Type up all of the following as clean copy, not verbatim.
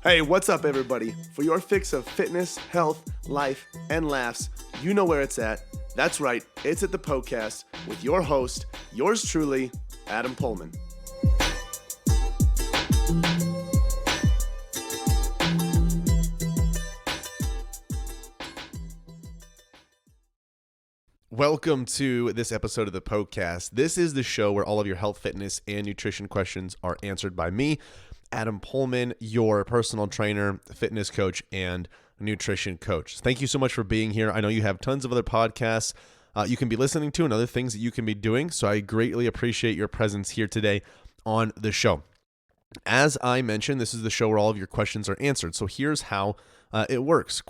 Hey, what's up, everybody? For your fix of fitness, health, life, and laughs, you know where it's at. That's right, it's at the Poecast with your host, yours truly, Adam Pullman. Welcome to this episode of the Poecast. This is the show where all of your health, fitness, and nutrition questions are answered by me, Adam Pullman, your personal trainer, fitness coach, and nutrition coach. Thank you so much for being here. I know you have tons of other podcasts you can be listening to and other things that you can be doing, so I greatly appreciate your presence here today on the show. As I mentioned, this is the show where all of your questions are answered. So here's how it works.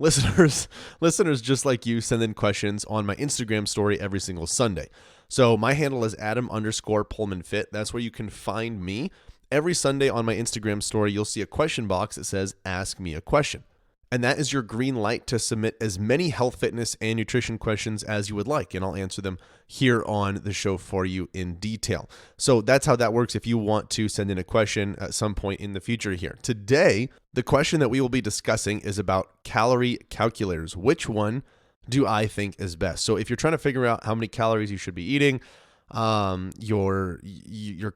Listeners just like you send in questions on my Instagram story every single Sunday. So my handle is Adam_PullmanFit. That's where you can find me. Every Sunday on my Instagram story, you'll see a question box that says, "Ask me a question." And that is your green light to submit as many health, fitness, and nutrition questions as you would like, and I'll answer them here on the show for you in detail. So that's how that works if you want to send in a question at some point in the future here. Today, the question that we will be discussing is about calorie calculators. Which one do I think is best? So if you're trying to figure out how many calories you should be eating, your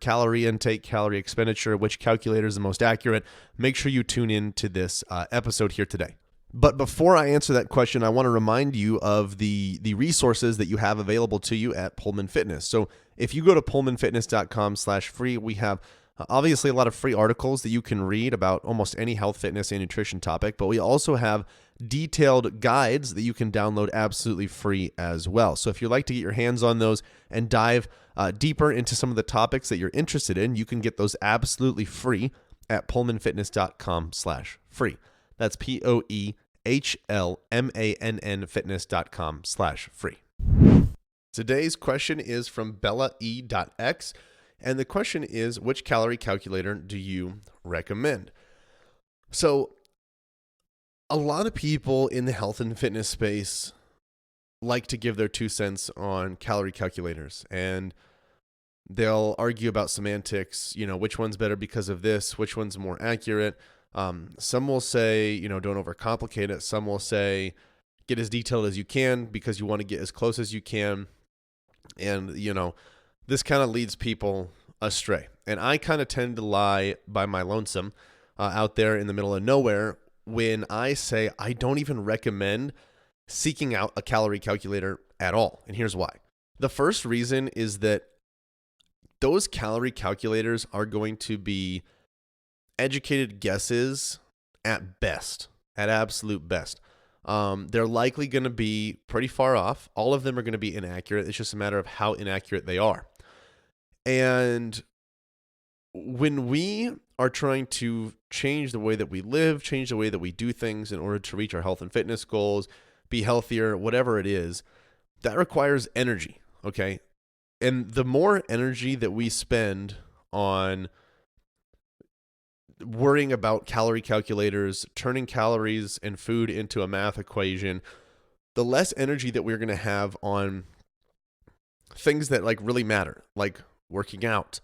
calorie intake, calorie expenditure, which calculator is the most accurate, make sure you tune in to this episode here today. But before I answer that question, I want to remind you of the resources that you have available to you at Pullman Fitness. So if you go to pullmanfitness.com/free, we have obviously a lot of free articles that you can read about almost any health, fitness, and nutrition topic, but we also have detailed guides that you can download absolutely free as well. So if you'd like to get your hands on those and dive deeper into some of the topics that you're interested in, you can get those absolutely free at pullmanfitness.com/free. That's POEHLMANN fitness.com/free. Today's question is from Bella E.X. And the question is, which calorie calculator do you recommend? So a lot of people in the health and fitness space like to give their 2 cents on calorie calculators, and they'll argue about semantics, which one's better because of this, which one's more accurate. Some will say, don't overcomplicate it. Some will say, get as detailed as you can because you want to get as close as you can. And, this kind of leads people astray. And I kind of tend to lie by my lonesome out there in the middle of nowhere when I say I don't even recommend seeking out a calorie calculator at all. And here's why. The first reason is that those calorie calculators are going to be educated guesses at best, at absolute best. They're likely going to be pretty far off. All of them are going to be inaccurate. It's just a matter of how inaccurate they are. And when we are trying to change the way that we live, change the way that we do things in order to reach our health and fitness goals, be healthier, whatever it is, that requires energy, okay? And the more energy that we spend on worrying about calorie calculators, turning calories and food into a math equation, the less energy that we're going to have on things that really matter, like working out,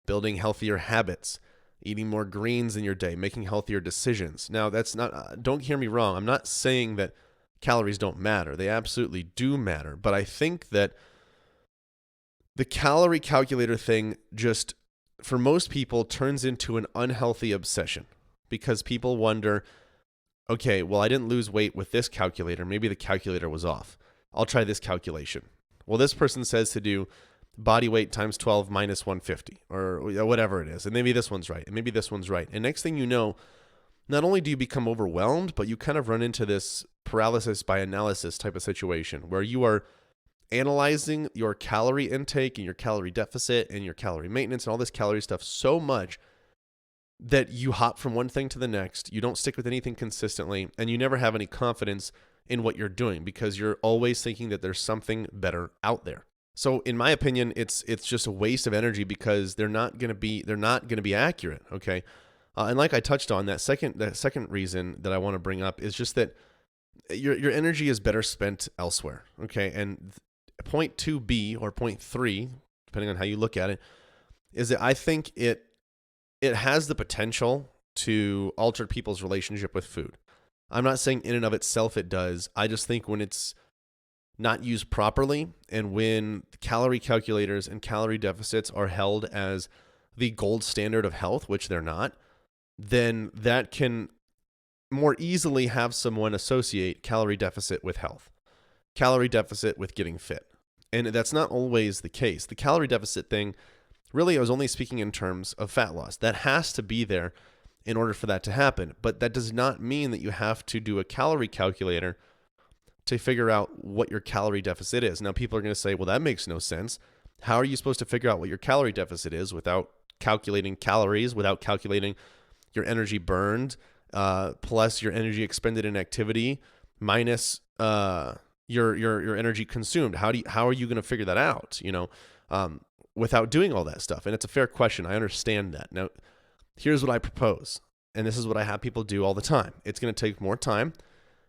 building healthier habits, eating more greens in your day, making healthier decisions. Now, that's not, don't hear me wrong. I'm not saying that calories don't matter. They absolutely do matter. But I think that the calorie calculator thing just, for most people, turns into an unhealthy obsession because people wonder, okay, well, I didn't lose weight with this calculator. Maybe the calculator was off. I'll try this calculation. Well, this person says to do body weight times 12 minus 150 or whatever it is. And maybe this one's right. And maybe this one's right. And next thing you know, not only do you become overwhelmed, but you kind of run into this paralysis by analysis type of situation where you are analyzing your calorie intake and your calorie deficit and your calorie maintenance and all this calorie stuff so much that you hop from one thing to the next. You don't stick with anything consistently, and you never have any confidence in what you're doing because you're always thinking that there's something better out there. So in my opinion, it's just a waste of energy because they're not going to be accurate. Okay. And like I touched on, that second reason that I want to bring up is just that your energy is better spent elsewhere. Okay. And point 2B or point 3, depending on how you look at it, is that I think it has the potential to alter people's relationship with food. I'm not saying in and of itself it does. I just think when it's not used properly and when calorie calculators and calorie deficits are held as the gold standard of health, which they're not, then that can more easily have someone associate calorie deficit with health, calorie deficit with getting fit. And that's not always the case. The calorie deficit thing, really, I was only speaking in terms of fat loss. That has to be there in order for that to happen. But that does not mean that you have to do a calorie calculator to figure out what your calorie deficit is. Now, people are going to say, well, that makes no sense. How are you supposed to figure out what your calorie deficit is without calculating calories, without calculating your energy burned, plus your energy expended in activity, minus your energy consumed? How are you going to figure that out? Without doing all that stuff? And it's a fair question. I understand that. Now, here's what I propose, and this is what I have people do all the time. It's going to take more time.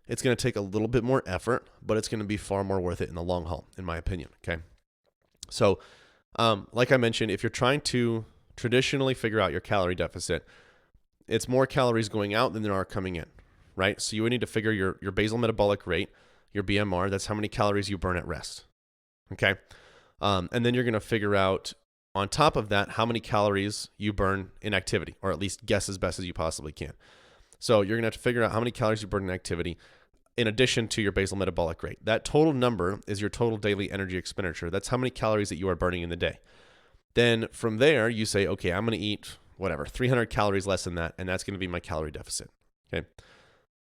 It's going to take a little bit more effort, but it's going to be far more worth it in the long haul, in my opinion. Okay. So, like I mentioned, if you're trying to traditionally figure out your calorie deficit, it's more calories going out than there are coming in, right? So you would need to figure your basal metabolic rate, your BMR. That's how many calories you burn at rest. Okay. And then you're going to figure out on top of that how many calories you burn in activity, or at least guess as best as you possibly can. So you're going to have to figure out how many calories you burn in activity in addition to your basal metabolic rate. That total number is your total daily energy expenditure. That's how many calories that you are burning in the day. Then from there, you say, okay, I'm going to eat 300 calories less than that, and that's going to be my calorie deficit. Okay.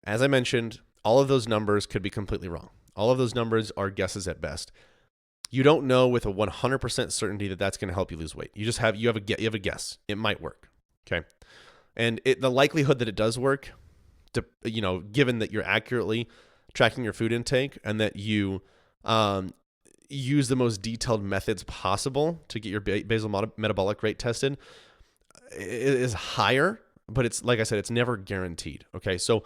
As I mentioned, all of those numbers could be completely wrong. All of those numbers are guesses at best. You don't know with a 100% certainty that that's going to help you lose weight. You have a guess. It might work. Okay. And the likelihood that it does work, given that you're accurately tracking your food intake and that you use the most detailed methods possible to get your basal metabolic rate tested, is higher. But it's, like I said, it's never guaranteed. Okay, so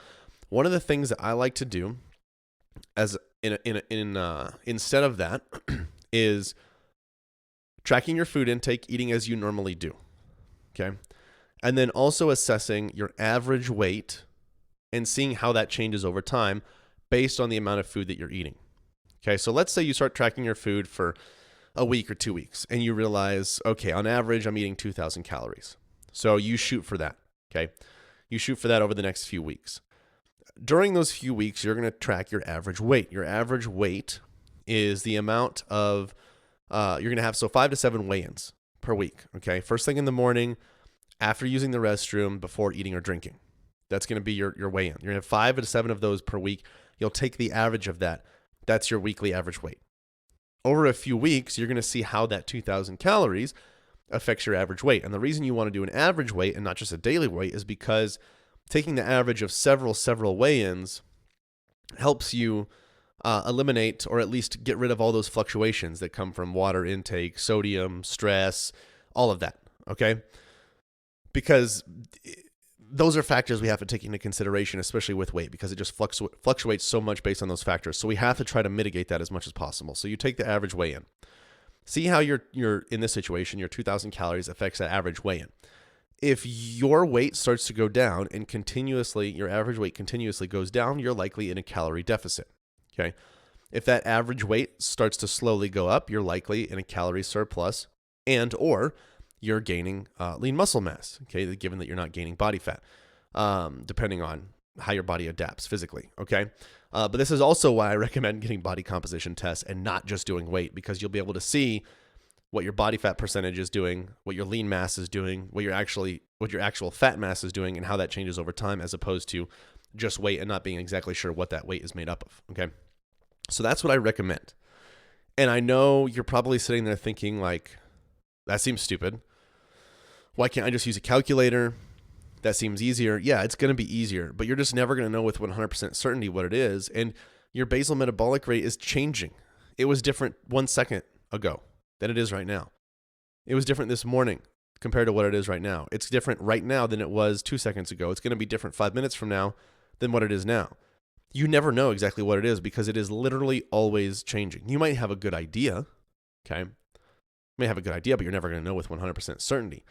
one of the things that I like to do, as instead of that, is tracking your food intake, eating as you normally do. Okay. And then also assessing your average weight and seeing how that changes over time based on the amount of food that you're eating. Okay, so let's say you start tracking your food for a week or 2 weeks and you realize, okay, on average, I'm eating 2,000 calories. So you shoot for that, okay? You shoot for that over the next few weeks. During those few weeks, you're going to track your average weight. Your average weight is the amount of, you're going to have 5 to 7 weigh-ins per week, okay? First thing in the morning, after using the restroom, before eating or drinking. That's going to be your weigh-in. You're going to have 5 to 7 of those per week. You'll take the average of that. That's your weekly average weight. Over a few weeks, you're going to see how that 2,000 calories affects your average weight. And the reason you want to do an average weight and not just a daily weight is because taking the average of several weigh-ins helps you eliminate, or at least get rid of, all those fluctuations that come from water intake, sodium, stress, all of that, okay? Because those are factors we have to take into consideration, especially with weight, because it just fluctuates so much based on those factors. So we have to try to mitigate that as much as possible. So you take the average weigh-in. See how you're in this situation, your 2,000 calories affects that average weigh-in. If your weight starts to go down and your average weight continuously goes down, you're likely in a calorie deficit. Okay. If that average weight starts to slowly go up, you're likely in a calorie surplus, or you're gaining lean muscle mass, okay, given that you're not gaining body fat, depending on how your body adapts physically, okay? But this is also why I recommend getting body composition tests and not just doing weight, because you'll be able to see what your body fat percentage is doing, what your lean mass is doing, what your actual fat mass is doing, and how that changes over time, as opposed to just weight and not being exactly sure what that weight is made up of, okay? So that's what I recommend. And I know you're probably sitting there thinking, like, that seems stupid. Why can't I just use a calculator? That seems easier. Yeah, it's going to be easier, but you're just never going to know with 100% certainty what it is. And your basal metabolic rate is changing. It was different 1 second ago than it is right now. It was different this morning compared to what it is right now. It's different right now than it was 2 seconds ago. It's going to be different 5 minutes from now than what it is now. You never know exactly what it is because it is literally always changing. You might have a good idea, okay? You may have a good idea, but you're never going to know with 100% certainty.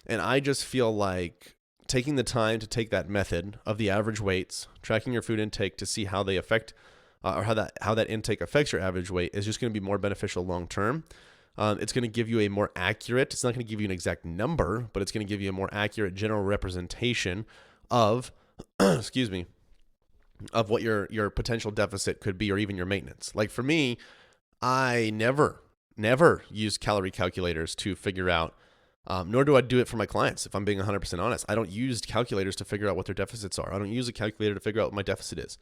And I just feel like taking the time to take that method of the average weights, tracking your food intake to see how they affect or how that intake affects your average weight is just going to be more beneficial long term. It's going to give you a more accurate, it's not going to give you an exact number, but it's going to give you a more accurate general representation of, excuse me, of what your potential deficit could be, or even your maintenance. Like for me, I never use calorie calculators to figure out, nor do I do it for my clients. If I'm being 100% honest, I don't use calculators to figure out what their deficits are. I don't use a calculator to figure out what my deficit is,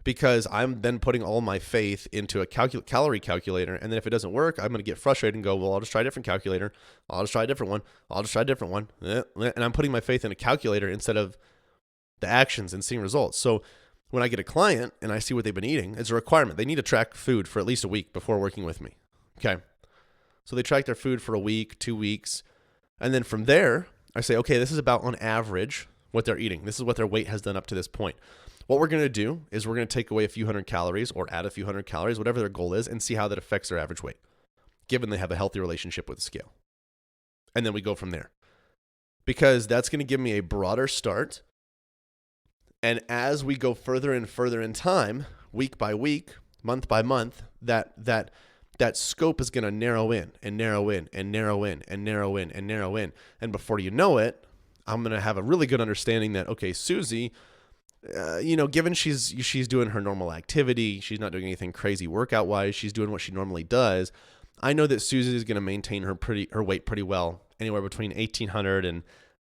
because I'm then putting all my faith into a calorie calculator. And then if it doesn't work, I'm going to get frustrated and go, well, I'll just try a different calculator. I'll just try a different one. I'll just try a different one. And I'm putting my faith in a calculator instead of the actions and seeing results. So when I get a client and I see what they've been eating, it's a requirement. They need to track food for at least a week before working with me. Okay. So they track their food for a week, 2 weeks. And then from there, I say, okay, this is about on average what they're eating. This is what their weight has done up to this point. What we're going to do is we're going to take away a few hundred calories or add a few hundred calories, whatever their goal is, and see how that affects their average weight, given they have a healthy relationship with the scale. And then we go from there, because that's going to give me a broader start. And as we go further and further in time, week by week, month by month, that scope is going to narrow in and narrow in and narrow in and narrow in and narrow in. And before you know it, I'm going to have a really good understanding that, okay, Susie, given she's doing her normal activity, she's not doing anything crazy workout wise, she's doing what she normally does. I know that Susie is going to maintain her weight pretty well, anywhere between 1,800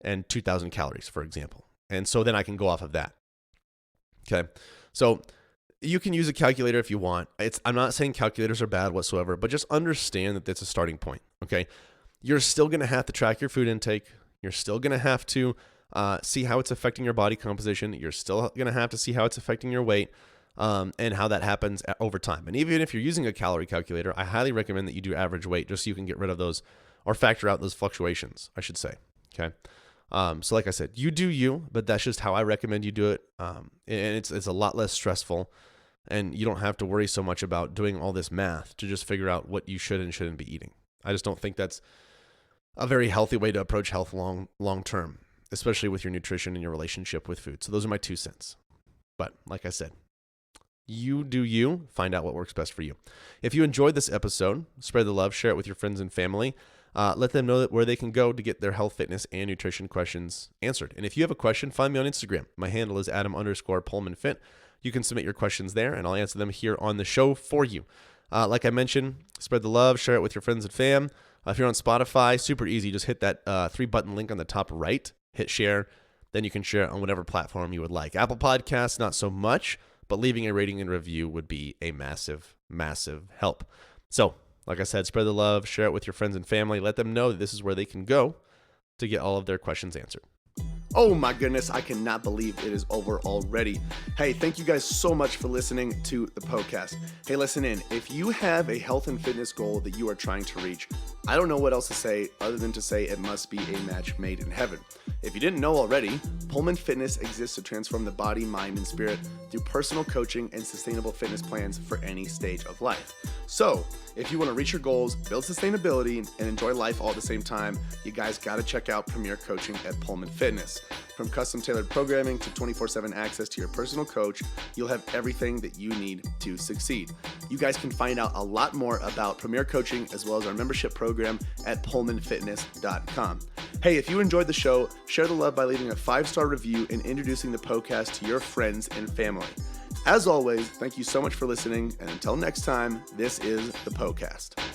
and 2,000 calories, for example. And so then I can go off of that. Okay. So you can use a calculator if you want. I'm not saying calculators are bad whatsoever, but just understand that that's a starting point. Okay. You're still going to have to track your food intake. You're still going to have to see how it's affecting your body composition. You're still going to have to see how it's affecting your weight, and how that happens over time. And even if you're using a calorie calculator, I highly recommend that you do average weight, just so you can get rid of those, or factor out those fluctuations, I should say. Okay. So like I said, you do you, but that's just how I recommend you do it. And it's a lot less stressful, and you don't have to worry so much about doing all this math to just figure out what you should and shouldn't be eating. I just don't think that's a very healthy way to approach health long term, especially with your nutrition and your relationship with food. So those are my 2 cents. But like I said, you do you, find out what works best for you. If you enjoyed this episode, spread the love, share it with your friends and family. Let them know where they can go to get their health, fitness, and nutrition questions answered. And if you have a question, find me on Instagram. My handle is Adam_PullmanFit. You can submit your questions there, and I'll answer them here on the show for you. Like I mentioned, spread the love, share it with your friends and fam. If you're on Spotify, super easy. Just hit that 3-button link on the top right, hit share. Then you can share it on whatever platform you would like. Apple Podcasts, not so much, but leaving a rating and review would be a massive, massive help. So, like I said, spread the love, share it with your friends and family. Let them know that this is where they can go to get all of their questions answered. Oh my goodness, I cannot believe it is over already. Hey, thank you guys so much for listening to the Poecast. Hey, listen in. If you have a health and fitness goal that you are trying to reach, I don't know what else to say other than to say it must be a match made in heaven. If you didn't know already, Pullman Fitness exists to transform the body, mind, and spirit through personal coaching and sustainable fitness plans for any stage of life. So, if you want to reach your goals, build sustainability, and enjoy life all at the same time, you guys got to check out Premier Coaching at Pullman Fitness. From custom-tailored programming to 24/7 access to your personal coach, you'll have everything that you need to succeed. You guys can find out a lot more about Premier Coaching as well as our membership program at PullmanFitness.com. Hey, if you enjoyed the show, share the love by leaving a 5-star review and introducing the Poecast to your friends and family. As always, thank you so much for listening, and until next time, this is the Poecast.